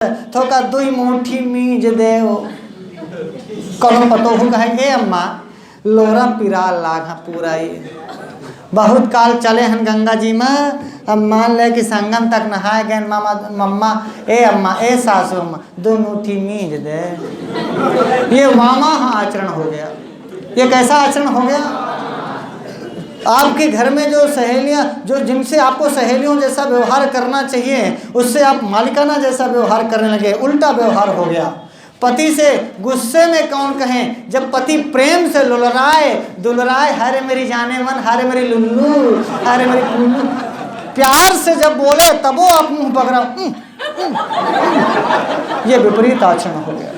थोका दुई मुठी मीज देओ कौन पतो हो कहे ए अम्मा लोरा पिरा लागा पूरा ही बहुत काल चले हन गंगा जी में। अब मान ले कि संगम तक नहाए गए मामा मम्मा ए अम्मा ए सासू अम्मा दो मुठी मीज दे। ये वामा आचरण हो गया। ये कैसा आचरण हो गया? आपके घर में जो सहेलियां जो जिनसे आपको सहेलियों जैसा व्यवहार करना चाहिए उससे आप मालिकाना जैसा व्यवहार करने लगे, उल्टा व्यवहार हो गया। पति से गुस्से में कौन कहें जब पति प्रेम से लुलराए दुलराए, हरे मेरी जाने मन, हरे मेरी लुल्लू, हरे मेरी कुल्लू, प्यार से जब बोले तब वो आप मुंह पकड़ा, ये विपरीत आचरण हो गया।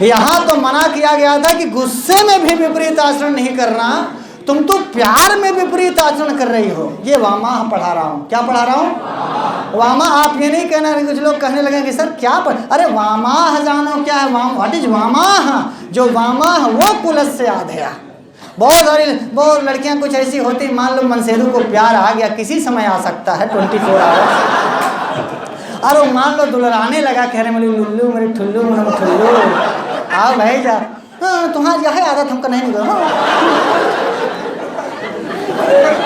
यहाँ तो मना किया गया था कि गुस्से में भी विपरीत आचरण नहीं करना, तुम तो प्यार में विपरीत आचरण कर रही हो। ये वामाह पढ़ा रहा हूँ। क्या पढ़ा रहा हूँ? वामा। आप ये नहीं कहना, कुछ लोग कहने लगे कि सर क्या अरे वामाह जानो क्या है? व्हाट इज वामाह? जो वामाह वो कुलस से आधेया। बहुत लड़कियां कुछ ऐसी होती, मान लो मनसेदू को प्यार आ गया, किसी समय आ सकता है 24 आवर्स। अरे मान लो दुलराने लगा, कह रहे मेरी लुल्लू मेरी ठुल्लू मेरी ठुल्लू, आओ भाई जा, तुम्हारी यह आदत हमको नहीं निकल।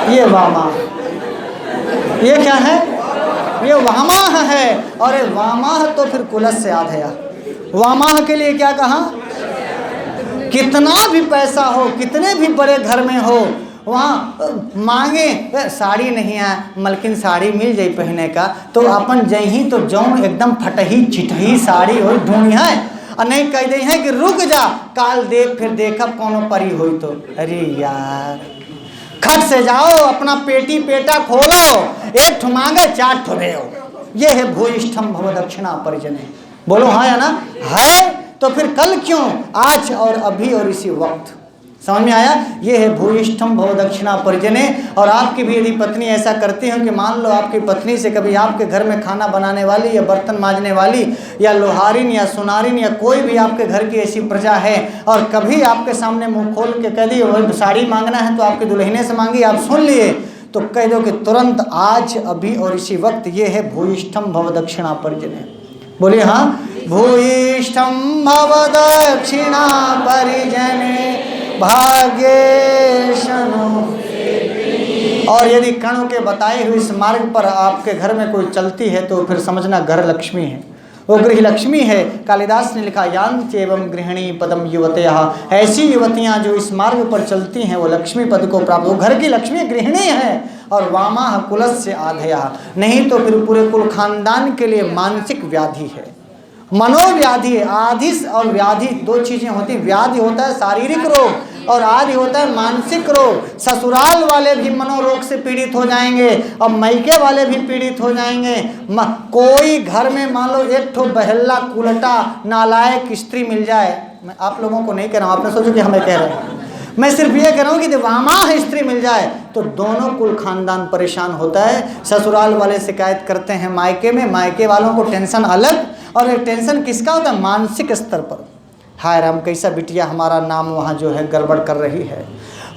ये वामा, ये क्या है? ये वामाह है। और ये वामाह तो फिर कुलस से आधेया। वामाह के लिए क्या कहा? कितना भी पैसा हो, कितने भी बड़े घर में हो, वहाँ मांगे साड़ी नहीं है, मलकिन साड़ी मिल जाए पहने का, तो अपन जही तो जौन एकदम फटही चिटही साड़ी हो ढूंढिया और नहीं कह दे है कि रुक जा काल देख फिर देखब कोनो परी हुई तो। अरे यार, खट से जाओ, अपना पेटी पेटा खोलो, एक ठो मांगे 4 ठो देओ। ये है भूयिष्ठम भव दक्षिणा परिजने। बोलो हाँ या ना? है तो फिर कल क्यों, आज और अभी और इसी वक्त। समझ में आया? ये है भूयिष्ठम भव दक्षिणा परिजने। और आपकी भी यदि पत्नी ऐसा करती हो कि मान लो आपकी पत्नी से कभी आपके घर में खाना बनाने वाली या बर्तन मांजने वाली या लोहारिन या सुनारिन या कोई भी आपके घर की ऐसी प्रजा है और कभी आपके सामने मुंह खोल के कह दी वही साड़ी मांगना है तो आपकी दुल्हने से मांगी, आप सुन लिए, तो कह दो कि तुरंत आज अभी और इसी वक्त। ये है भूयिष्ठम भव दक्षिणा परिजने। बोलिए हाँ, भूयिष्ठम भव दक्षिणा परिजने भाग्येशनो। और यदि कणों के बताए हुए इस मार्ग पर आपके घर में कोई चलती है तो फिर समझना घर लक्ष्मी है, वो गृह लक्ष्मी है। कालिदास ने लिखा यांच एवं गृहिणी पदम युवतयः, ऐसी युवतियां जो इस मार्ग पर चलती हैं वो लक्ष्मी पद को प्राप्त, वो घर की लक्ष्मी गृहिणी है। और वामाह कुलस से आधेया, नहीं तो फिर पूरे कुल खानदान के लिए मानसिक व्याधि है, मनोव्याधि है। आधि और व्याधि दो चीजें होती। व्याधि होता है शारीरिक रोग और आदि होता है मानसिक रोग। ससुराल वाले भी मनोरोग से पीड़ित हो जाएंगे और मैके वाले भी पीड़ित हो जाएंगे। कोई घर में मान लो एक ठो बहल्ला कुलटा नालायक स्त्री मिल जाए, मैं आप लोगों को नहीं कह रहा हूँ, आपने सोचो कि हमें कह रहे हैं, मैं सिर्फ ये कह रहा हूँ कि वामाह स्त्री मिल जाए तो दोनों कुल खानदान परेशान होता है। ससुराल वाले शिकायत करते हैं मायके में, मायके वालों को टेंशन अलग। और ये टेंशन किसका होता है? मानसिक स्तर पर। हाय राम, कैसा बिटिया हमारा नाम वहाँ जो है गड़बड़ कर रही है,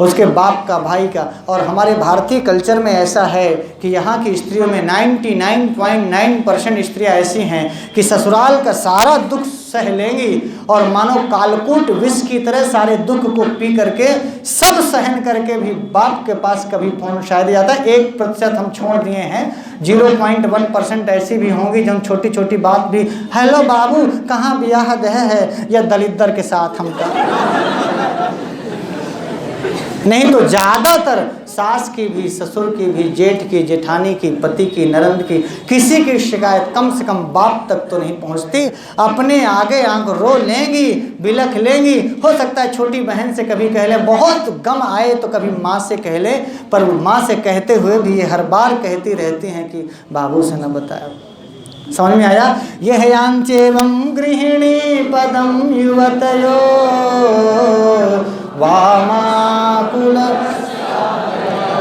उसके बाप का भाई का। और हमारे भारतीय कल्चर में ऐसा है कि यहाँ की स्त्रियों में 99.9% स्त्रियाँ ऐसी हैं कि ससुराल का सारा दुख सह लेंगी और मानो कालकूट विष की तरह सारे दुख को पी करके सब सहन करके भी बाप के पास कभी फोन शायद जाता है। 1% हम छोड़ दिए हैं, 0.1% ऐसी भी होंगी जो छोटी छोटी बात भी, हेलो बाबू कहाँ ब्याह दह है, या दलिद्दर के साथ हमका। नहीं तो ज़्यादातर सास की भी, ससुर की भी, जेठ की, जेठानी की, पति की, ननद की, किसी की शिकायत कम से कम बाप तक तो नहीं पहुंचती। अपने आगे आंख रो लेंगी, बिलख लेंगी। हो सकता है छोटी बहन से कभी कह ले, बहुत गम आए तो कभी माँ से कह ले, पर माँ से कहते हुए भी ये हर बार कहती रहती हैं कि बाबू से न बताया। समझ में आया? ये है यांचेवं गृहिणी पदम युवतयो वामाकुल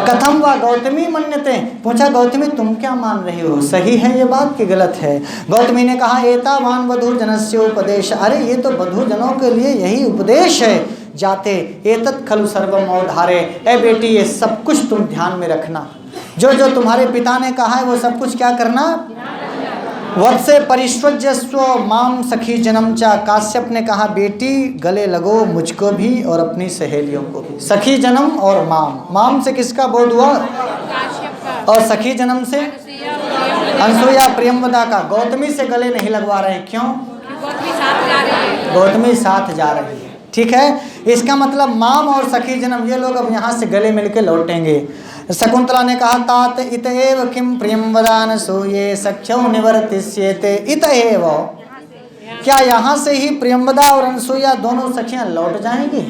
कथम वा गौतमी मन्यते। पूछा गौतमी तुम क्या मान रही हो, सही है ये बात कि गलत है? गौतमी ने कहा एतावान वधू जनस्य उपदेश। अरे ये तो वधू जनों के लिए यही उपदेश है। जाते एतत् खलु सर्वम अवधारे। ए बेटी ये सब कुछ तुम ध्यान में रखना, जो जो तुम्हारे पिता ने कहा है वो सब कुछ क्या करना, वत्से परिष्वज्यस्व माम सखी जन्म चा। काश्यप ने कहा बेटी गले लगो मुझको भी और अपनी सहेलियों को भी। सखी जन्म और माम, माम से किसका बोध हुआ? और सखी जन्म से अनसुईया प्रियंवदा का। गौतमी से गले नहीं लगवा रहे, क्यों? गौतमी साथ जा रही है, ठीक है। इसका मतलब माम और सखी जन्म ये लोग अब यहाँ से गले मिलके लौटेंगे। शकुंतला ने कहा तात इत एव किम प्रियंवदान सूये सख्यौ निवर्तिष्येते। इत एव, क्या यहाँ से ही प्रियंवदा और अनसुईया दोनों सखियाँ लौट जाएंगी?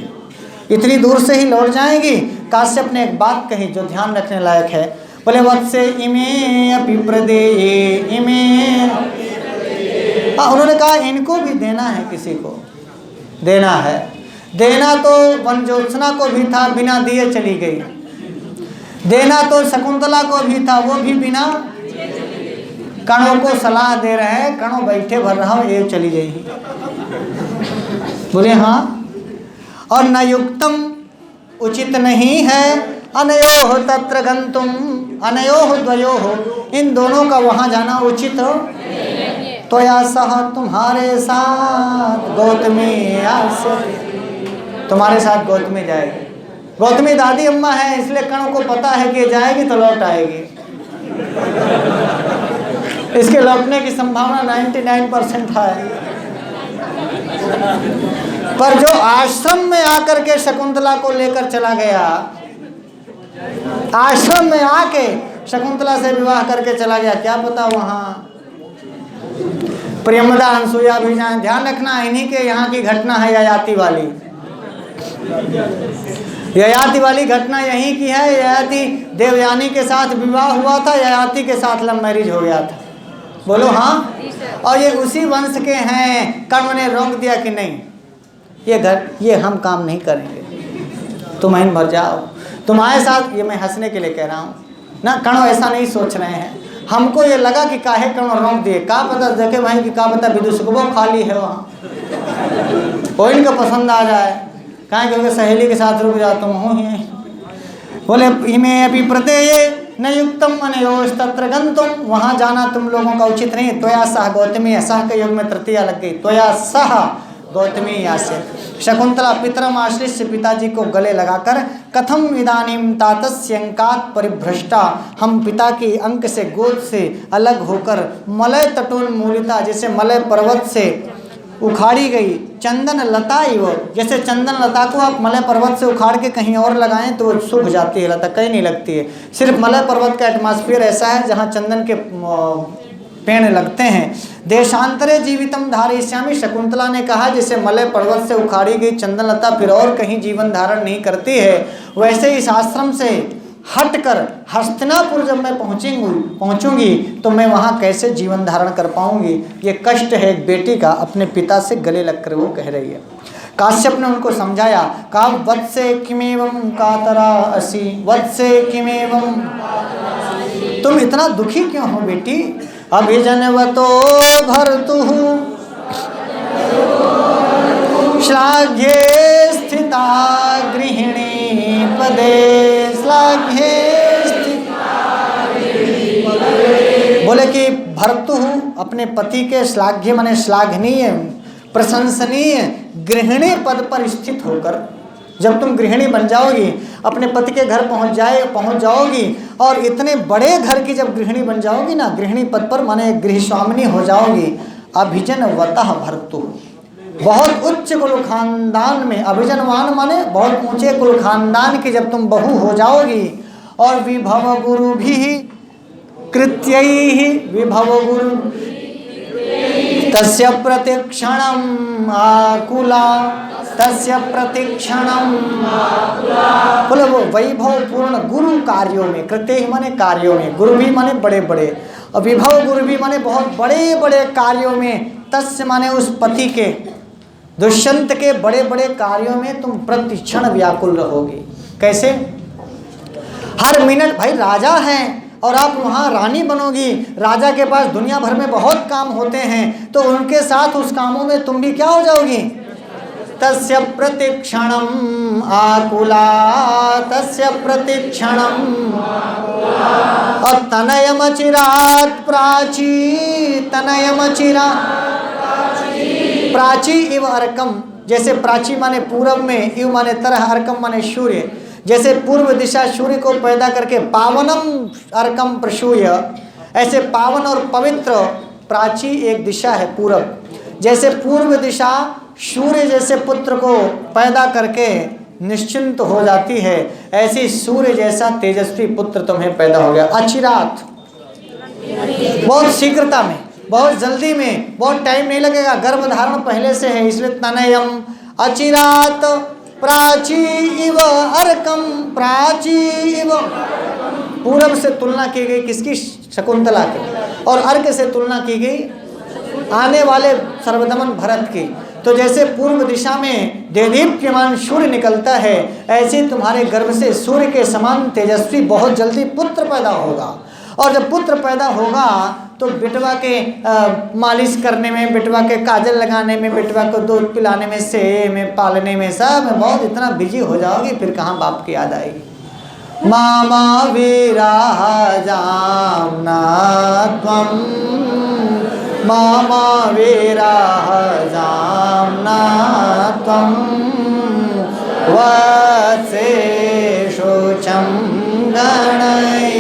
इतनी दूर से ही लौट जाएंगी? काश्यप ने एक बात कही जो ध्यान रखने लायक है। बोले वत्से इमे अपि प्रदेये इमे। उन्होंने कहा इनको भी देना है, किसी को देना है। देना तो वनजोत्सना को भी था, बिना दिए चली गई। देना तो शकुंतला को भी था, वो भी बिना। कणों को सलाह दे रहे हैं, कणों बैठे भर रहा हूँ, ये चली गई। बोले हाँ। और न युक्तम, उचित नहीं है, अनयोः तत्र गंतुम, अनयोः द्वयोः, इन दोनों का वहाँ जाना उचित हो। त्वया सह, तुम्हारे साथ गौतमी आस्य, तुम्हारे साथ गौतमी जाएगी। गौतमी दादी अम्मा है, इसलिए कणों को पता है कि जाएगी तो लौट आएगी। इसके लौटने की संभावना 99% है। पर जो आश्रम में आकर के शकुंतला को लेकर चला गया, आश्रम में आके शकुंतला से विवाह करके चला गया, क्या पता वहाँ प्रियंवदा अनसुईया भी जाए। ध्यान रखना, इन्हीं के यहाँ की घटना है ययाति वाली। ययाति वाली घटना यहीं की है। ययाति देवयानी के साथ विवाह हुआ था, ययाति के साथ लव मैरिज हो गया था। बोलो हाँ। और ये उसी वंश के हैं। कर्ण ने रोक दिया कि नहीं, ये हम काम नहीं करेंगे, तुम इन भर जाओ, तुम्हारे साथ। ये मैं हंसने के लिए कह रहा हूँ ना, कर्ण ऐसा नहीं सोच रहे हैं। हमको ये लगा कि काहे कर्ण रोक दिए, का पता देखे भाई कि का पता विदुषकबो खाली है वहाँ, वो इनको पसंद आ जाए। कहाँ क्योंकि सहेली के साथ रुक जाता हूँ ही। बोले इमे अभी प्रत्यय न युक्तम अनयोश तत्र गंतुम, वहाँ जाना तुम लोगों का उचित नहीं। त्वया सह गौतमी, सह के योग में तृतीया लग गई। त्वया सह गौतमी यास्य। शकुंतला पितरम आश्रित पिताजी को गले लगाकर कथम इदानीम तातस्यंकात परिभ्रष्टा, हम पिता की अंक से गोद से अलग होकर मलय तटोन्मूलिता, जैसे मलय पर्वत से उखाड़ी गई चंदन लता ही वो, जैसे चंदन लता को आप मलय पर्वत से उखाड़ के कहीं और लगाएं तो वो सूख जाती है लता, कहीं नहीं लगती है। सिर्फ मलय पर्वत का एटमॉस्फेयर ऐसा है जहाँ चंदन के पेड़ लगते हैं। देशांतरे जीवितम धारयिष्यामि, शकुंतला ने कहा जैसे मलय पर्वत से उखाड़ी गई चंदन लता फिर और कहीं जीवन धारण नहीं करती है, वैसे इस आश्रम से हटकर हस्तिनापुर जब मैं पहुंचूंगी तो मैं वहाँ कैसे जीवन धारण कर पाऊंगी। ये कष्ट है एक बेटी का अपने पिता से गले लगकर वो कह रही है। काश्यप ने उनको समझाया, कहा वत्से किमेवं कातरा असि, वत्से किमेवं, तुम इतना दुखी क्यों हो बेटी। अभिजनवतो भर्तुः श्लाघ्ये स्थिता गृहिणी पदे, श्लाघ्ये स्थिता गृहिणी पदे। बोले कि भर्तु अपने पति के श्लाघ्य माने श्लाघनीय प्रशंसनीय गृहिणी पद पर स्थित होकर, जब तुम गृहिणी बन जाओगी, अपने पति के घर पहुंच जाओगी और इतने बड़े घर की जब गृहिणी बन जाओगी ना, गृहिणी पद पर माने गृहस्वामिनी हो जाओगी। अभिजनवतः भर्तु, बहुत उच्च कुल खानदान में, अभिजनवान माने बहुत ऊंचे कुल खानदान की जब तुम बहू हो जाओगी, और विभव गुरु भी कृत्यैहि, विभव गुरु तस्य प्रतिक्षणम आकुला, तस्य प्रतिक्षणम, बोले वो वैभव पूर्ण गुरु कार्यों में, कृत्य माने कार्यों में, गुरु भी माने बड़े बड़े, और विभव गुरु भी माने बहुत बड़े बड़े कार्यों में, तस्य माने उस पति के, दुष्यंत के बड़े बड़े कार्यों में तुम प्रतिक्षण व्याकुल रहोगे। कैसे? हर मिनट, भाई राजा हैं और आप वहाँ रानी बनोगी, राजा के पास दुनिया भर में बहुत काम होते हैं, तो उनके साथ उस कामों में तुम भी क्या हो जाओगी, तस्य प्रतिक्षणम् आकुला, तस्य प्रतिक्षणम् और तनयमचिरात् प्राची, तनयमचिरात् प्राची इव अर्कम, जैसे प्राची माने पूरब में, इव माने तरह, अर्कम माने सूर्य, जैसे पूर्व दिशा सूर्य को पैदा करके पावनम अर्कम प्रसूय, ऐसे पावन और पवित्र प्राची एक दिशा है पूरब, जैसे पूर्व दिशा सूर्य जैसे पुत्र को पैदा करके निश्चिंत हो जाती है, ऐसी सूर्य जैसा तेजस्वी पुत्र तुम्हें पैदा हो गया। अचिरात, बहुत शीघ्रता में, बहुत जल्दी में, बहुत टाइम नहीं लगेगा, गर्भ धारण पहले से है, इसलिए तनयम अचिरात प्राची इव अर्कम, प्राची इव, पूरब से तुलना की गई किसकी? शकुंतला की, और अर्क से तुलना की गई आने वाले सर्वदमन भरत की। तो जैसे पूर्व दिशा में देदीप्यमान सूर्य निकलता है, ऐसे तुम्हारे गर्भ से सूर्य के समान तेजस्वी बहुत जल्दी पुत्र पैदा होगा। और जब पुत्र पैदा होगा तो बिटवा के मालिश करने में, बिटवा के काजल लगाने में, बिटवा को दूध पिलाने में, सेहे में, पालने में, सब में बहुत इतना बिजी हो जाओगी, फिर कहाँ बाप की याद आएगी। मामा वीराह जामना त्वं, मामा वीराह जामना त्वं वत्से शुचं गणैः,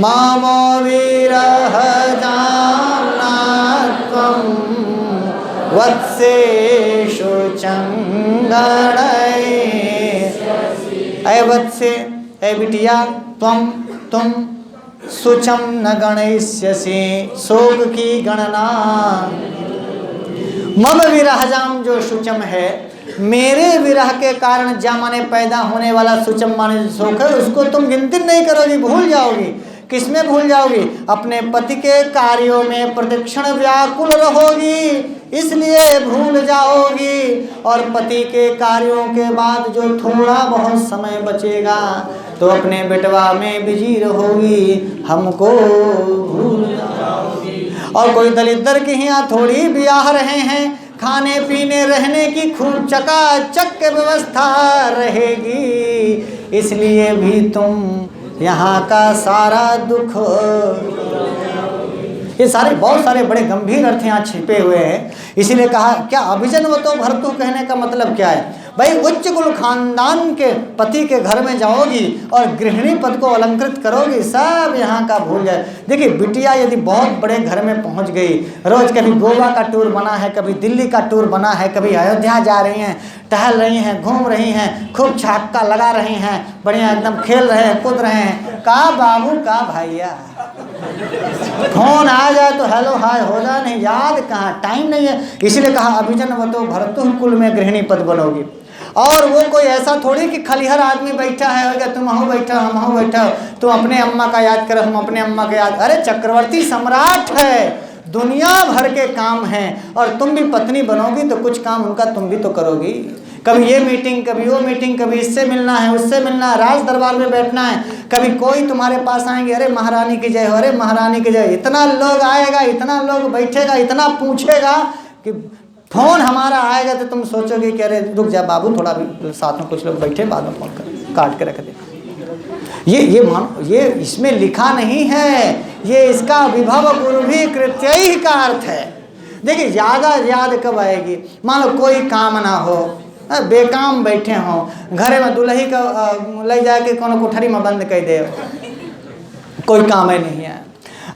मामा वीरः जामना त्वं वत्से शुचं गणैः। ऐ वत्से, ऐ बिटिया, तुम शुचम न गणयिष्यसि, शोक की गणना। मम विरहजाम, जो शुचम है, मेरे विरह के कारण जा माने पैदा होने वाला, शुचम माने शोक है, उसको तुम गिनती नहीं करोगी, भूल जाओगी। किसमें भूल जाओगी? अपने पति के कार्यों में प्रतिक्षण व्याकुल रहोगी, इसलिए भूल जाओगी। और पति के कार्यों के बाद जो थोड़ा बहुत समय बचेगा तो अपने बेटवा में बिजी रहोगी, हमको भूल जाओगी। और कोई दलिद्र के यहाँ थोड़ी ब्याह रहे हैं, खाने पीने रहने की खूब चकाचक व्यवस्था रहेगी, इसलिए भी तुम यहाँ का सारा दुख, ये सारे बहुत सारे बड़े गंभीर अर्थ यहाँ छिपे हुए हैं। इसीलिए कहा, क्या अभिजनवतो भर्तु कहने का मतलब क्या है? भाई उच्च कुल खानदान के पति के घर में जाओगी और गृहिणी पद को अलंकृत करोगी, सब यहाँ का भूल जाए। देखिए बिटिया यदि बहुत बड़े घर में पहुँच गई, रोज कभी गोवा का टूर बना है, कभी दिल्ली का टूर बना है, कभी अयोध्या जा रही हैं, टहल रही हैं, घूम रही हैं, खूब छक्का लगा रही हैं, बढ़िया एकदम खेल रहे हैं, कूद रहे हैं, का बाबू का भैया, फोन आ जाए तो हेलो हाय हो जाए, नहीं याद कहाँ, टाइम नहीं है। इसलिए कहा अभिजनवतो भर्तु कुल में गृहिणी पद बनोगी। और वो कोई ऐसा थोड़ी कि खलिहर आदमी बैठा है, तुम हो बैठा हम हो बैठा, तुम अपने अम्मा का याद करो हम अपने अम्मा का याद। अरे चक्रवर्ती सम्राट है, दुनिया भर के काम हैं, और तुम भी पत्नी बनोगी तो कुछ काम उनका तुम भी तो करोगी। कभी ये मीटिंग, कभी वो मीटिंग, कभी इससे मिलना है, उससे मिलना है, राज दरबार में बैठना है, कभी कोई तुम्हारे पास आएंगे, अरे महारानी की जय हो, अरे महारानी की जय। इतना लोग आएगा, इतना लोग बैठेगा, इतना पूछेगा कि फोन हमारा आएगा तो तुम सोचोगे कि अरे रुक जा बाबू, थोड़ा भी साथ में कुछ लोग बैठे, बाद में फोन कर काट के रख दे। ये इसमें लिखा नहीं है, ये इसका विभव गुरुभी कृत्यैः का अर्थ है। देखिए ज़्यादा याद कब आएगी? मान लो कोई काम ना हो, बेकाम बैठे हों, घरे में दुल्ही का ले जाके कोनो कोठरी में बंद कर दे, कोई काम ही नहीं है,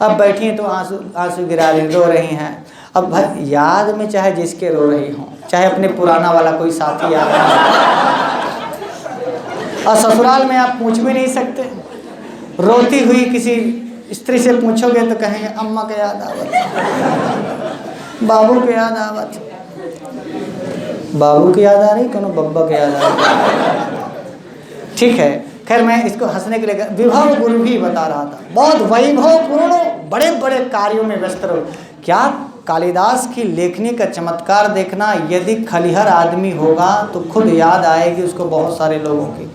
अब बैठी तो आंसू गिरा रही, रो रही हैं। अब भाई याद में चाहे जिसके रो रही हों, चाहे अपने पुराना वाला कोई साथी याद और ससुराल में आप पूछ भी नहीं सकते, रोती हुई किसी स्त्री से पूछोगे तो कहेंगे अम्मा के याद आवत, बाबू के याद आवत, बाबू की याद आ रही, कोनो बब्बा के याद आ रही। ठीक है, खैर मैं इसको हंसने के लिए विभव गुरु भी बता रहा था, बहुत वैभवपूर्ण बड़े बड़े कार्यों में व्यस्त रहो। क्या कालिदास की लेखनी का चमत्कार देखना, यदि खलिहर आदमी होगा तो खुद याद आएगी उसको बहुत सारे लोगों की।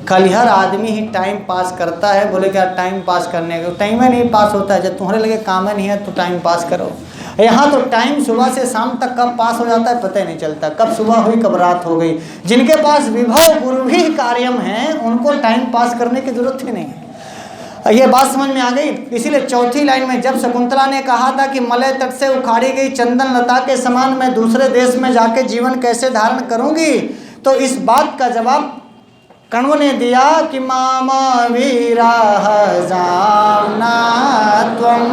खलिहर आदमी ही टाइम पास करता है, बोले क्या टाइम पास करने का टाइम ही नहीं पास होता है, जब तुम्हारे लगे काम ही नहीं है तो टाइम पास करो। यहाँ तो टाइम सुबह से शाम तक कब पास हो जाता है पता ही नहीं चलता, कब सुबह हुई कब रात हो गई। जिनके पास विभव गुरु ही कार्यम है उनको टाइम पास करने की जरूरत ही नहीं है। ये बात समझ में आ गई। इसीलिए चौथी लाइन में जब शकुंतला ने कहा था कि मलय तट से उखाड़ी गई चंदन लता के समान मैं दूसरे देश में जाके जीवन कैसे धारण करूंगी, तो इस बात का जवाब कण्व ने दिया कि मामा वीरा जाना त्वं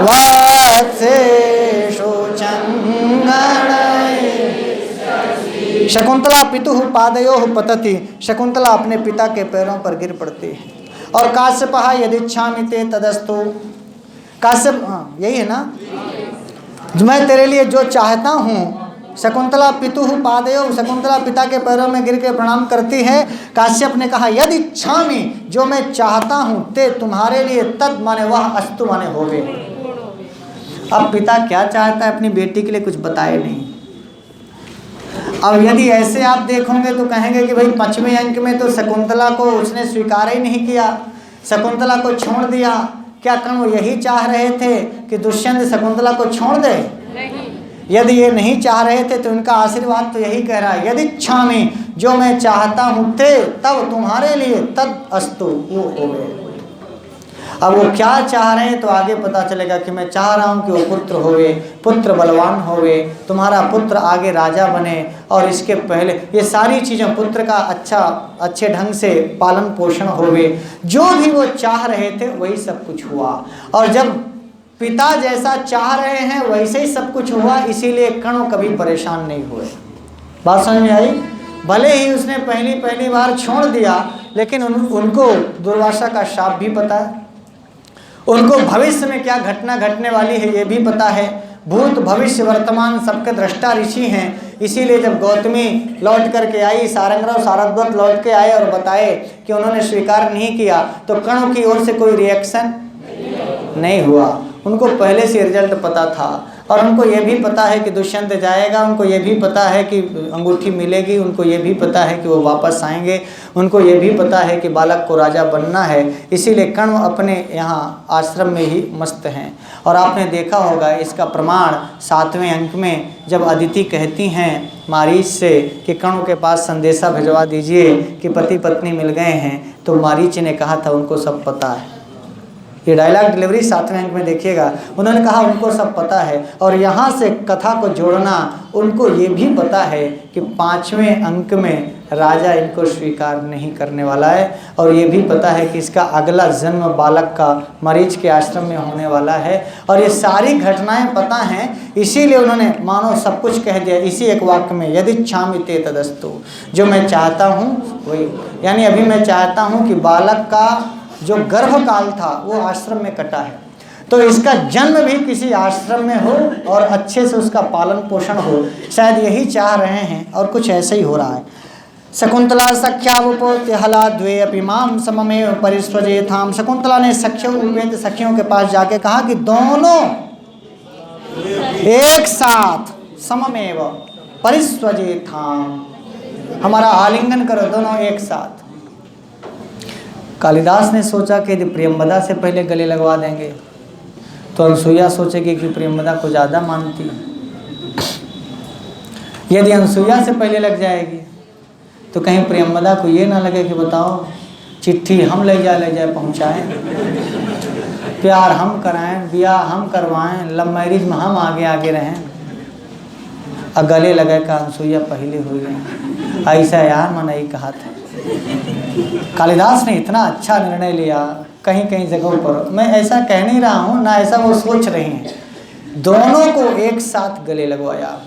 वात्सेषु चंगणै। शकुंतला पितुः पादयोः पतति, शकुंतला अपने पिता के पैरों पर गिर पड़ती है। और काश्यपः यदिच्छामि ते तदस्तु, काश्यप, हाँ यही है ना, मैं तेरे लिए जो चाहता हूँ। शकुंतला पितुः पादयोः, शकुंतला पिता के पैरों में गिर के प्रणाम करती है। काश्यप ने कहा यदिच्छामि, जो मैं चाहता हूँ, ते तुम्हारे लिए, तद माने वह, अस्तु माने होवे। अब पिता क्या चाहता है अपनी बेटी के लिए कुछ बताए नहीं। अब यदि ऐसे आप देखोगे तो कहेंगे कि भाई 5वें अंक में तो शकुंतला को उसने स्वीकार ही नहीं किया, शकुंतला को छोड़ दिया। क्या कर्ण यही चाह रहे थे कि दुष्यंत शकुंतला को छोड़ दे? नहीं। यदि ये नहीं चाह रहे थे तो इनका आशीर्वाद तो यही कह रहा है यदिच्छामि, जो मैं चाहता हूँ, ते तब तुम्हारे लिए, तद अस्तु वो होवे। अब वो क्या चाह रहे हैं तो आगे पता चलेगा कि मैं चाह रहा हूँ कि वो पुत्र होवे, पुत्र बलवान होवे, तुम्हारा पुत्र आगे राजा बने, और इसके पहले ये सारी चीज़ें, पुत्र का अच्छे ढंग से पालन पोषण होवे। जो भी वो चाह रहे थे वही सब कुछ हुआ। और जब पिता जैसा चाह रहे हैं वैसे ही सब कुछ हुआ, इसीलिए कर्ण कभी परेशान नहीं हुए। बात समझ में आई? भले ही उसने पहली बार छोड़ दिया, लेकिन उनको दुर्वासा का शाप भी पता है, उनको भविष्य में क्या घटना घटने वाली है ये भी पता है। भूत भविष्य वर्तमान सबके दृष्टा ऋषि हैं। इसीलिए जब गौतमी लौट करके आई, सारंगराव सारद्वत लौट के आए और बताए कि उन्होंने स्वीकार नहीं किया, तो कर्ण की ओर से कोई रिएक्शन नहीं हुआ। उनको पहले से रिजल्ट पता था, और उनको ये भी पता है कि दुष्यंत जाएगा, उनको ये भी पता है कि अंगूठी मिलेगी, उनको ये भी पता है कि वो वापस आएंगे, उनको ये भी पता है कि बालक को राजा बनना है। इसीलिए कर्ण अपने यहाँ आश्रम में ही मस्त हैं। और आपने देखा होगा इसका प्रमाण 7वें अंक में जब अदिति कहती हैं मारीच से कि कर्ण के पास संदेशा भिजवा दीजिए कि पति पत्नी मिल गए हैं, तो मारीच ने कहा था उनको सब पता है। ये डायलॉग डिलीवरी 7वें अंक में देखिएगा, उन्होंने कहा उनको सब पता है। और यहाँ से कथा को जोड़ना, उनको ये भी पता है कि 5वें अंक में राजा इनको स्वीकार नहीं करने वाला है, और ये भी पता है कि इसका अगला जन्म बालक का मरीच के आश्रम में होने वाला है। और ये सारी घटनाएं पता हैं, इसीलिए उन्होंने मानो सब कुछ कह दिया इसी एक वाक्य में, यदिच्छामि ते तदस्तु, जो मैं चाहता हूँ वही। यानी अभी मैं चाहता हूँ कि बालक का जो गर्भकाल था वो आश्रम में कटा है, तो इसका जन्म भी किसी आश्रम में हो और अच्छे से उसका पालन पोषण हो। शायद यही चाह रहे हैं, और कुछ ऐसे ही हो रहा है। शकुंतला सख्यावपोत्य हला द्वे अपि माम सममेव परिस्वजेथाम। शकुंतला ने सखियों के पास जाके कहा कि दोनों एक साथ सममेव परिस्वजेथाम, हमारा आलिंगन करो दोनों एक साथ। कालिदास ने सोचा कि यदि प्रियंवदा से पहले गले लगवा देंगे तो अनसुईया सोचेगी कि प्रियंवदा को ज़्यादा मानती है। यदि अनसुईया से पहले लग जाएगी तो कहीं प्रियंवदा को ये ना लगे कि बताओ चिट्ठी हम ले जाए पहुँचाएँ, प्यार हम कराएं, ब्याह हम करवाएं, लव मैरिज में हम आगे रहें, और गले लगे का अनसुईया पहले हो गई। ऐसा यार मैंने ही कहा था। कालिदास ने इतना अच्छा निर्णय लिया। कहीं कहीं जगहों पर, मैं ऐसा कह नहीं रहा हूँ ना, ऐसा वो सोच रहे हैं, दोनों को एक साथ गले लगवाया।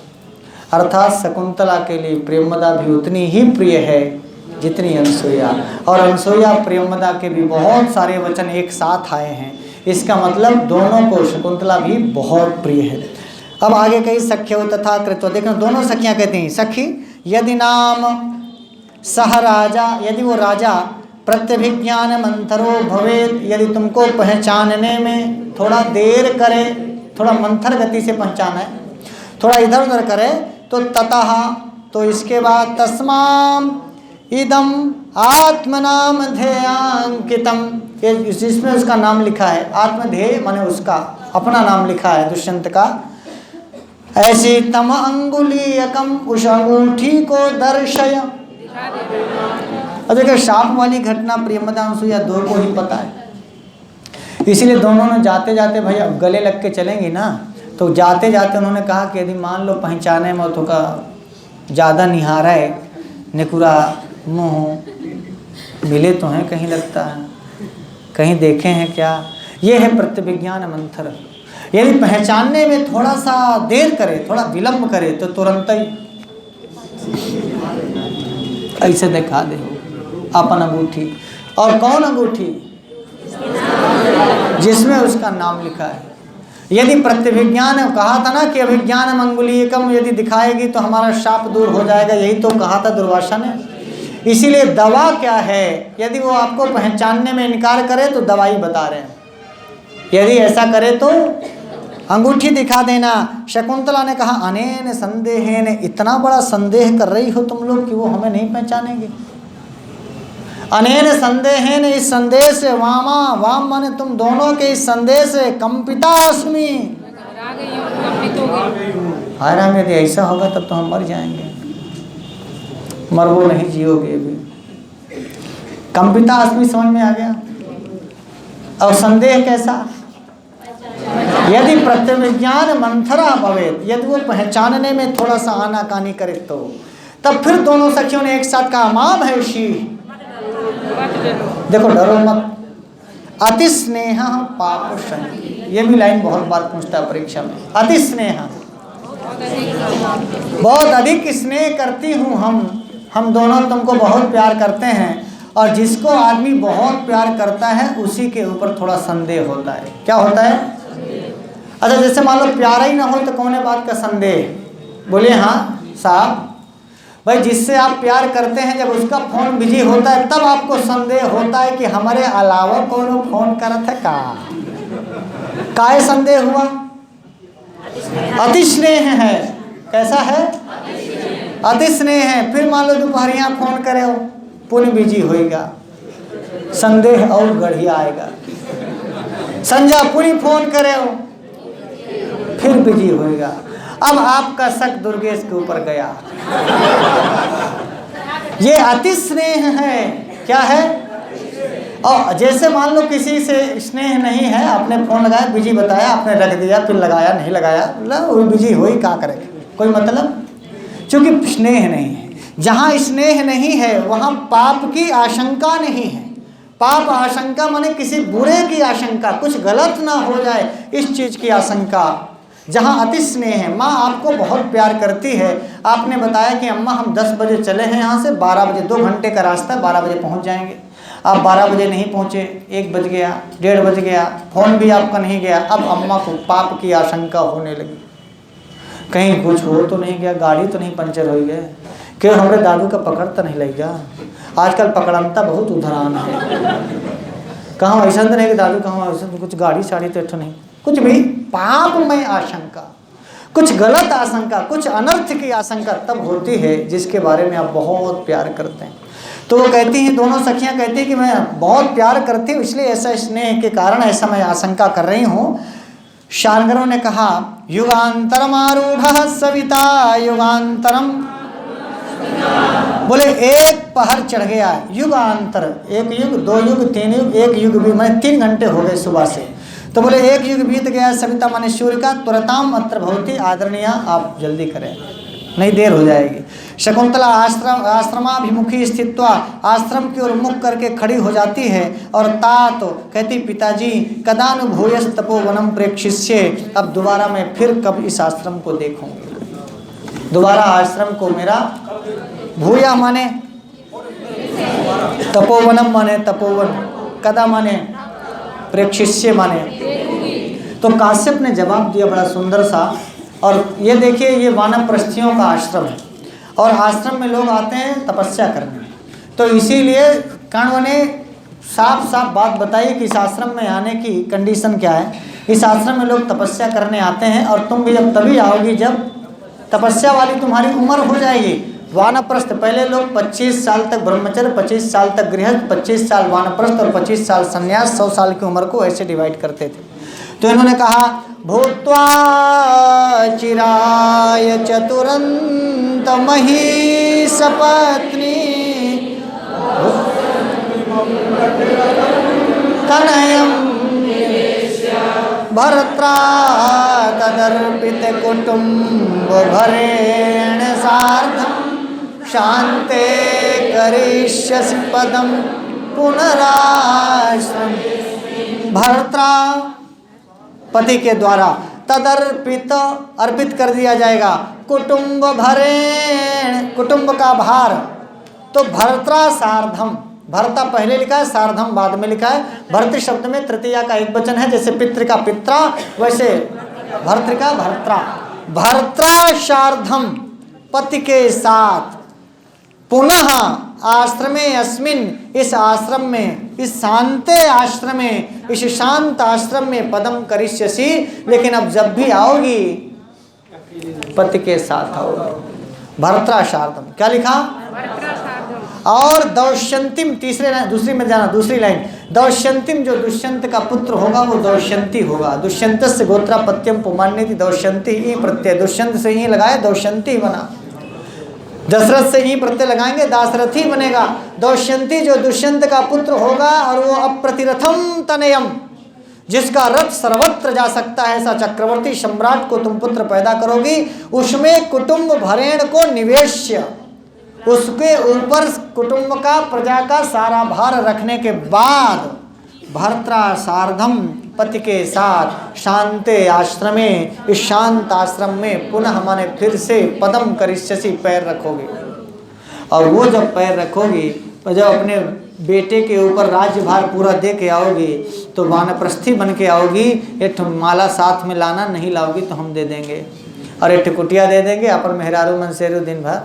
अर्थात शकुंतला के लिए प्रियंवदा भी उतनी ही प्रिय है जितनी अनसुईया, और अनसुईया प्रियंवदा के भी बहुत सारे वचन एक साथ आए हैं। इसका मतलब दोनों को शकुंतला भी बहुत प्रिय है। अब आगे कई सख्यो तथा कृत्व, देखना दोनों सखियाँ कहती हैं सखी यदि नाम सह राजा, यदि वो राजा प्रत्यभिज्ञान मंथरो भवेत, यदि तुमको पहचानने में थोड़ा देर करे, थोड़ा मंथर गति से पहचाना है, थोड़ा इधर उधर करे, तो ततः, तो इसके बाद तस्माम इदम आत्मनाम ध्येयांकितम, जिसमें उसका नाम लिखा है। आत्मध्येय माने उसका अपना नाम लिखा है दुष्यंत का। ऐसी तम अंगुलीयकम, उस अंगूठी को दर्शय। अब देखिए शाप वाली घटना प्रियमदा अनसुईया दो को ही पता है, इसीलिए दोनों ने जाते जाते भाई अब गले लग के चलेंगी ना, तो जाते जाते उन्होंने कहा कि यदि मान लो पहचाने में तो का ज़्यादा निहारा है, निकुरा मुँह मिले तो हैं, कहीं लगता है कहीं देखे हैं क्या। ये है प्रत्यभिज्ञान मंथर। यदि पहचानने में थोड़ा सा देर करे, थोड़ा विलंब करे, तो तुरंत ही ऐसे दिखा दे अपन अंगूठी। और कौन अंगूठी? जिसमें उसका नाम लिखा है। यदि प्रत्यभिज्ञान, कहा था ना कि अभिज्ञान अंगुलीयकम, यदि दिखाएगी तो हमारा शाप दूर हो जाएगा, यही तो कहा था दुर्वासा ने। इसीलिए दवा क्या है, यदि वो आपको पहचानने में इनकार करे तो दवाई बता रहे हैं, यदि ऐसा करे तो अंगूठी दिखा देना। शकुंतला ने कहा अनेन संदेहेन, इतना बड़ा संदेह कर रही हो तुम लोग कि वो हमें नहीं पहचानेंगे। अनेन संदेहेन, इस संदेह से, वामा वाम माने तुम दोनों के इस संदेह से कंपिता अस्मि, हाय राम यदि ऐसा होगा तब तो हम मर जाएंगे, मरवो नहीं जियोगे भी। कंपिता अस्मि समझ में आ गया। और संदेह कैसा? यदि प्रत्यभिज्ञान मंथरा भवेत, यदि वो पहचानने में थोड़ा सा आनाकानी करे तो, तब फिर दोनों सखियों ने एक साथ कहा माँ भैषी, देखो डरो मत, अति स्नेह पाप शंकी। ये भी लाइन बहुत बार पूछता है परीक्षा में। अति स्नेह, बहुत अधिक स्नेह करती हूँ हम दोनों तुमको बहुत प्यार करते हैं। और जिसको आदमी बहुत प्यार करता है उसी के ऊपर थोड़ा संदेह होता है। क्या होता है? अच्छा जैसे मान लो प्यार ही ना हो तो कौन है बात का संदेह? बोलिए हाँ साहब। भाई जिससे आप प्यार करते हैं जब उसका फोन बिजी होता है तब आपको संदेह होता है कि हमारे अलावा कौन फोन करत है का। काहे संदेह हुआ? अति स्नेह है। कैसा है? अति स्नेह है। फिर मान लो दोपहरिया फोन करे हो, पुनः बिजी होएगा, संदेह और गढ़िया आएगा। संजा पुनः फोन करे हो, फिर बिजी होएगा। अब आपका शक दुर्गेश के ऊपर गया। ये अति स्नेह है। क्या है? और जैसे मान लो किसी से स्नेह नहीं है, आपने फोन लगाया बिजी बताया, आपने रख दिया, फिर लगाया नहीं लगाया, वो बिजी हो ही क्या करेगा, कोई मतलब। क्योंकि स्नेह नहीं है। जहाँ स्नेह नहीं है वहाँ पाप की आशंका नहीं है। पाप आशंका माने किसी बुरे की आशंका, कुछ गलत ना हो जाए इस चीज़ की आशंका। जहाँ अति स्नेह है, माँ आपको बहुत प्यार करती है। आपने बताया कि अम्मा हम 10 बजे चले हैं यहाँ से, 12 बजे 2 घंटे का रास्ता, 12 बजे पहुँच जाएंगे। आप 12 बजे नहीं पहुँचे, 1 बज गया, 1:30 बज गया, फ़ोन भी आपका नहीं गया। अब अम्मा को पाप की आशंका होने लगी, कहीं कुछ हो तो नहीं गया, गाड़ी तो नहीं पंचर हो गया, क्यों हमारे दादू का पकड़ तो नहीं लग गया। आजकल पकड़नता बहुत उधरान है। कहाँ ऐसा तो नहीं कि दादू कहाँ ऐसा कुछ गाड़ी साड़ी तो नहीं, कुछ भी पाप में आशंका, कुछ गलत आशंका, कुछ अनर्थ की आशंका तब होती है जिसके बारे में आप बहुत प्यार करते हैं। तो वो कहती हैं, दोनों सखियां कहती हैं कि मैं बहुत प्यार करती हूँ, इसलिए ऐसा स्नेह के कारण ऐसा मैं आशंका कर रही हूँ। शार्ंगरों ने कहा युगांतरम आरूढ़ सविता युगांतरम, बोले एक पहर चढ़ गया, युगांतर, 1 युग 2 युग 3 युग 1 युग भी, मैंने 3 घंटे हो गए सुबह से। तो बोले 1 युग बीत गया, सविता माने सूर्य का, तुरताम अत्र भवती, आदरणीय आप जल्दी करें नहीं देर हो जाएगी। शकुंतला आश्रमाभिमुखी स्थित्वा, आश्रम की ओर मुख करके खड़ी हो जाती है और तात कहती पिताजी कदानुभूयस तपोवनम प्रेक्षिष्ये, अब दोबारा मैं फिर कब इस आश्रम को देखूंगी, दोबारा आश्रम को मेरा, भूया माने तपोवनम माने तपोवन, कदा माने प्रेक्षिष्ये माने। तो काश्यप ने जवाब दिया बड़ा सुंदर सा। और ये देखिए ये वानप्रस्थियों का आश्रम है और आश्रम में लोग आते हैं तपस्या करने, तो इसीलिए कण्व ने साफ साफ बात बताई कि इस आश्रम में आने की कंडीशन क्या है। इस आश्रम में लोग तपस्या करने आते हैं और तुम भी जब तभी आओगी जब तपस्या वाली तुम्हारी उम्र हो जाएगी, वानप्रस्थ, पहले लोग 25 साल तक ब्रह्मचर्य, 25 साल तक गृहस्थ, 25 साल वानप्रस्थ और 25 साल संन्यास, 100 साल की उम्र को ऐसे डिवाइड करते थे। तो इन्होंने कहा भूत्वा चिराय चतुरंत मही सपत्नी तनयम भर्त्रा तदर्पित कुटुंब भरेण सार्धम शांते करिष्यसि पदम पुनराश्रम। भर्त्रा पति के द्वारा, तदर्पित अर्पित कर दिया जाएगा, कुटुंब भरेण कुटुंब का भार। तो भर्त्रा सार्धम, भर्ता पहले लिखा है, सार्धम बाद में लिखा है। भर्तृ शब्द में तृतीया का एक वचन है, जैसे पितृ का पित्रा वैसे भर्तृ का भर्त्रा। भर्त्रा सार्धम पति के साथ, पुनः आश्रमे अस्मिन इस आश्रम में, इस शांते आश्रम में, इस शांत आश्रम में पदम करिष्यसि, लेकिन अब जब भी आओगी पति के साथ आओगी। भर्त्रा सार्धम क्या लिखा? और दौष्यंतिम, दूसरी में जाना, दूसरी लाइन, दौष्यंतिम जो दुष्यंत का पुत्र होगा वो दौष्यंती होगा। दुष्यंत से गोत्रापत्यम पुमान्यति दौष्यंती ई प्रत्यय, दुष्यंत से ही लगाए दौष्यंती बना। दशरथ से ही प्रत्यय लगाएंगे दाशरथी बनेगा। दौष्यंती जो दुष्यंत का पुत्र होगा और वो अप्रतिरथम तनयम, जिसका रथ सर्वत्र जा सकता है, ऐसा चक्रवर्ती सम्राट को तुम पुत्र पैदा करोगी। उसमें कुटुंब भरेण को निवेश्य, उसके ऊपर कुटुंब का प्रजा का सारा भार रखने के बाद भर्त्रा सार्धम पति के साथ शांते आश्रमे, इस शांत आश्रम में पुनः माने फिर से पदम करिष्यसि पैर रखोगे। और वो जब पैर रखोगी तो जब अपने बेटे के ऊपर राज्यभार पूरा दे के आओगी तो वानप्रस्थी बन के आओगी। एक माला साथ में लाना, नहीं लाओगी तो हम दे देंगे, और एक कुटिया दे देंगे, अपन मेहरारू मनसेरू दिन भर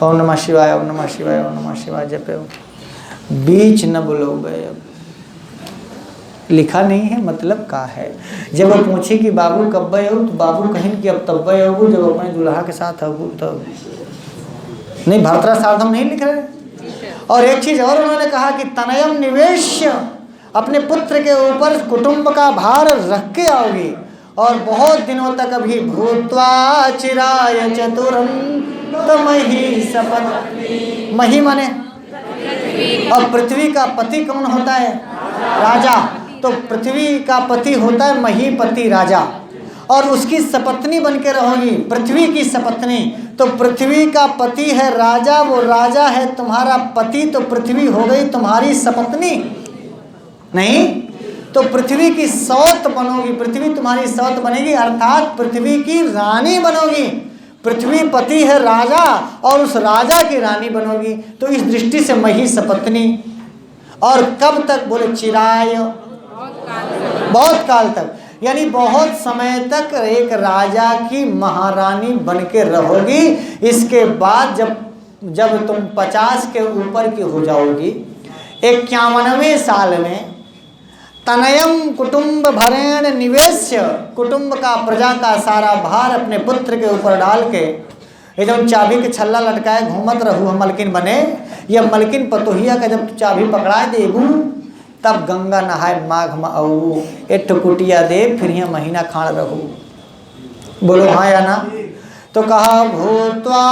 ओम नमः शिवाय, ओम नमः शिवाय, ओम नमः शिवाय जपे हो। बीच न बोलोगे, अब लिखा नहीं है, मतलब का है। जब वो पूछे कि बाबू कब गए हो, तो बाबू कहें कि अब तब गए हो जब अपने दुल्हा के साथ हो तब। नहीं, भर्त्रा सार्धम नहीं लिख रहे। और एक चीज और उन्होंने कहा कि तनयम निवेश्य, अपने पुत्र के ऊपर कुटुंब का भार रख के आओगी। और बहुत दिनों तक अभी भूत्वा चिराय चतुरंत मही सपत, मही माने और पृथ्वी का पति कौन होता है? राजा। तो पृथ्वी का पति होता है महीपति राजा, और उसकी सपत्नी बन के रहोगी, पृथ्वी की सपत्नी। तो पृथ्वी का पति है राजा, वो राजा है तुम्हारा पति, तो पृथ्वी हो गई तुम्हारी सपत्नी नहीं, तो पृथ्वी की सौत बनोगी, पृथ्वी तुम्हारी सौत बनेगी, अर्थात पृथ्वी की रानी बनोगी। पृथ्वी पति है राजा और उस राजा की रानी बनोगी। तो इस दृष्टि से मही सपत्नी। और कब तक? बोले चिराय, बहुत काल तक, यानी बहुत समय तक एक राजा की महारानी बन के रहोगी। इसके बाद जब तुम 50 के ऊपर की हो जाओगी, 51वें साल में तनयम कुटुंब भरेण निवेश्य, कुटुंब का प्रजा का सारा भार अपने पुत्र के ऊपर डाल के, ये जब चाबी के छल्ला लटकाए घूमत रहू हम मलकिन बने, या मलकिन पतोहिया का जब चाबी पकड़ा देबू तब गंगा नहाए माघ में आऊ, एक कुटिया दे फिर यहाँ महीना खाड़ रहू। बोलो हाँ या ना? तो कहा भूत्वा,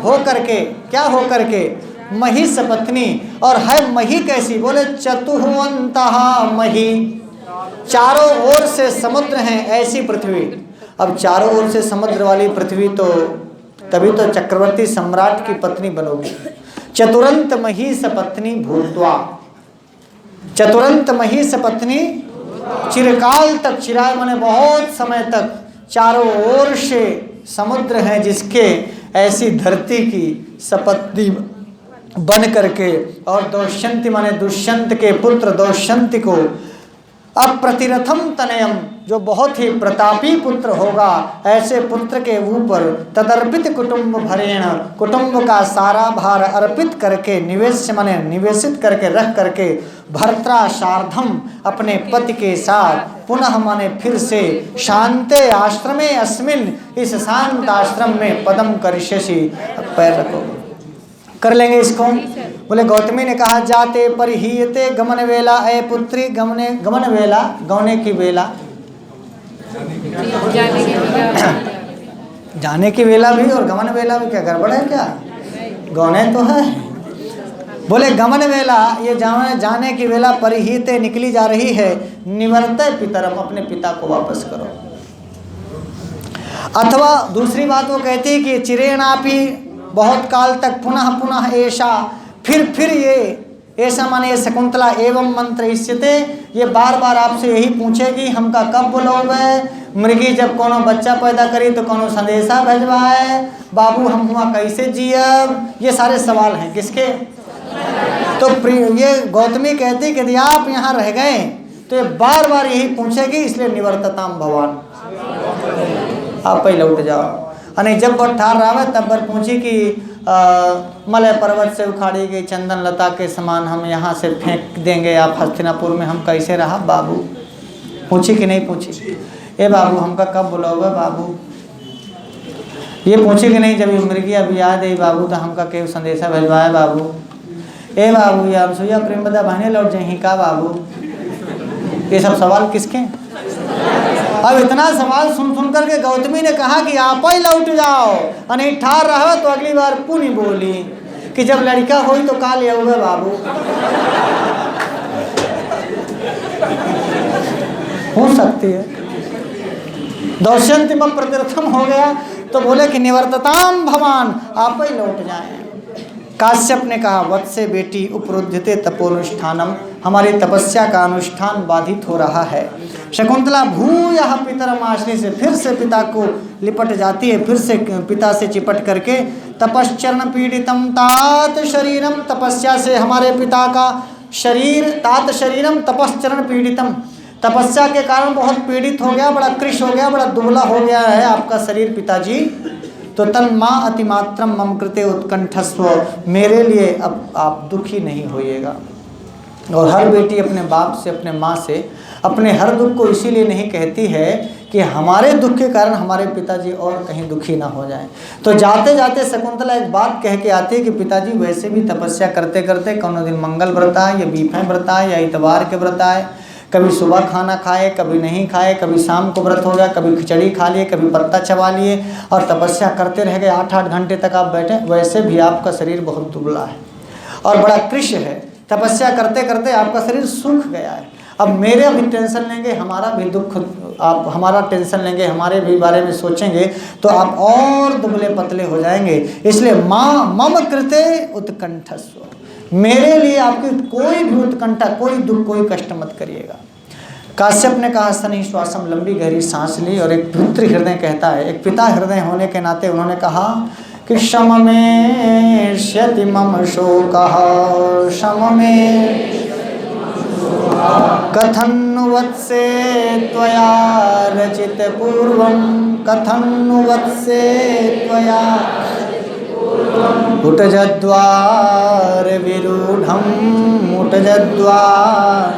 हो करके, क्या हो करके? मही सपत्नी। और है मही कैसी? बोले चतुर्वंतहा मही, चारों ओर से समुद्र हैं ऐसी पृथ्वी। अब चारों ओर से समुद्र वाली पृथ्वी, तो तभी तो चक्रवर्ती सम्राट की पत्नी बनोगी। चतुरंत मही सपत्नी भूत्वा, चतुरंत मही सपत्नी, चिरकाल तक, चिराय माने बहुत समय तक, चारों ओर से समुद्र है जिसके ऐसी धरती की सपत्नी बन करके, और दौष्यंती माने दुष्यंत के पुत्र दौष्यंती को अप्रतिरथम तनयम, जो बहुत ही प्रतापी पुत्र होगा, ऐसे पुत्र के ऊपर तदर्पित कुटुंब भरेण, कुटुंब का सारा भार अर्पित करके, निवेश माने निवेशित करके रख करके, भर्त्रा सार्धम अपने पति के साथ, पुनः माने फिर से, शांते आश्रमे अस्मिन इस शांत आश्रम में पदम करिष्यसि, पैर रखो, कर लेंगे इसको। बोले गौतमी ने कहा जाते परिहीयते गमन वेला, ए पुत्री गमन वेला, गौने की वेला, जाने की वेला भी और गमन वेला भी क्या गड़बड़ है क्या? गौने तो है। बोले गमन वेला, ये जाने की वेला, परिहीते निकली जा रही है, निवर्तय पितरम, अपने पिता को वापस करो। अथवा दूसरी बात वो कहती है कि चिरेणापि, बहुत काल तक, पुनः पुनः ऐसा, फिर ये ऐसा माने ये शकुंतला एवं मंत्र इष्यते, ये बार बार आपसे यही पूछेगी हमका कब बुलाओगे, मृगी जब कोनो बच्चा पैदा करी तो कोनो संदेशा भेजवाए, बाबू हम हुआ कैसे जियब, ये सारे सवाल हैं किसके? तो ये गौतमी कहती कि यदि आप यहाँ रह गए तो ये बार बार यही पूछेगी, इसलिए निवर्तताम भगवान, आप ही लौट जाओ। अने जब बर ठार रहा तब बर पूछी कि मलय पर्वत से उखाड़ी गई चंदन लता के समान हम यहाँ से फेंक देंगे आप हस्तिनापुर में, हम कैसे रहा बाबू? पूछी कि नहीं पूछी? ए बाबू हमका कब बुलाओगे बाबू? ये पूछी कि नहीं? जब ये मृगी अभी याद है बाबू तो हमका केव संदेशा भेजवाया बाबू? ए बाबू यार सुइया प्रेम बदा बहने लौट जाए का बाबू? ये सब सवाल किसके? अब इतना सवाल सुन सुन करके गौतमी ने कहा कि आप ही लौट जाओ, अने ठार रहो तो अगली बार पुनी बोली कि जब लड़का हुई तो का ले आओगे बाबू? हो सकती है दौष्यंतिम प्रतिरथम हो गया तो बोले कि निवर्तताम भवान, आप ही लौट जाएं। काश्यप ने कहा वत्से बेटी उपरुध्यते तपोनुष्ठानम, हमारी तपस्या का अनुष्ठान बाधित हो रहा है। शकुंतला भूयः पितरम आश्रय से फिर से पिता को लिपट जाती है, फिर से पिता से चिपट करके, तपश्चरण पीड़ितम तात शरीरम, तपस्या से हमारे पिता का शरीर, तात शरीरम तपश्चरण पीड़ितम, तपस्या के कारण बहुत पीड़ित हो गया, बड़ा कृश हो गया, बड़ा दुबला हो गया है आपका शरीर पिताजी। तो तन माँ अतिमात्रम मम कृते उत्कंठस्व, मेरे लिए अब आप दुखी नहीं होइएगा। और हर बेटी अपने बाप से, अपने माँ से अपने हर दुख को इसीलिए नहीं कहती है कि हमारे दुख के कारण हमारे पिताजी और कहीं दुखी ना हो जाएं। तो जाते जाते शकुंतला एक बात कह के आती है कि पिताजी वैसे भी तपस्या करते करते कौनो दिन मंगल व्रत आए या बीफें व्रत आए या इतवार के व्रत आए, कभी सुबह खाना खाए कभी नहीं खाए, कभी शाम को व्रत हो गया, कभी खिचड़ी खा लिए, कभी पत्ता चबा लिए और तपस्या करते रह गए, 8-8 घंटे तक आप बैठे। वैसे भी आपका शरीर बहुत दुबला है और बड़ा कृश है, तपस्या करते करते आपका शरीर सूख गया है। अब मेरे भी टेंशन लेंगे, हमारा भी दुख, आप हमारा टेंशन लेंगे, हमारे भी बारे में सोचेंगे तो आप और दुबले पतले हो जाएंगे। इसलिए माँ मम कृते उत्कंठस्व, मेरे लिए आपकी कोई भी उत्कंठा, कोई दुख, कोई कष्ट मत करिएगा। काश्यप ने कहा सनी श्वासम, लंबी गहरी सांस ली और एक पुत्र हृदय कहता है, एक पिता हृदय होने के नाते उन्होंने कहा कि शम में श्यति मम शोकः, शम में कथन वत्से त्वया रचित पूर्वं, कथन वत्से त्वया उटजद्वार विरूढ़ं, उटजद्वार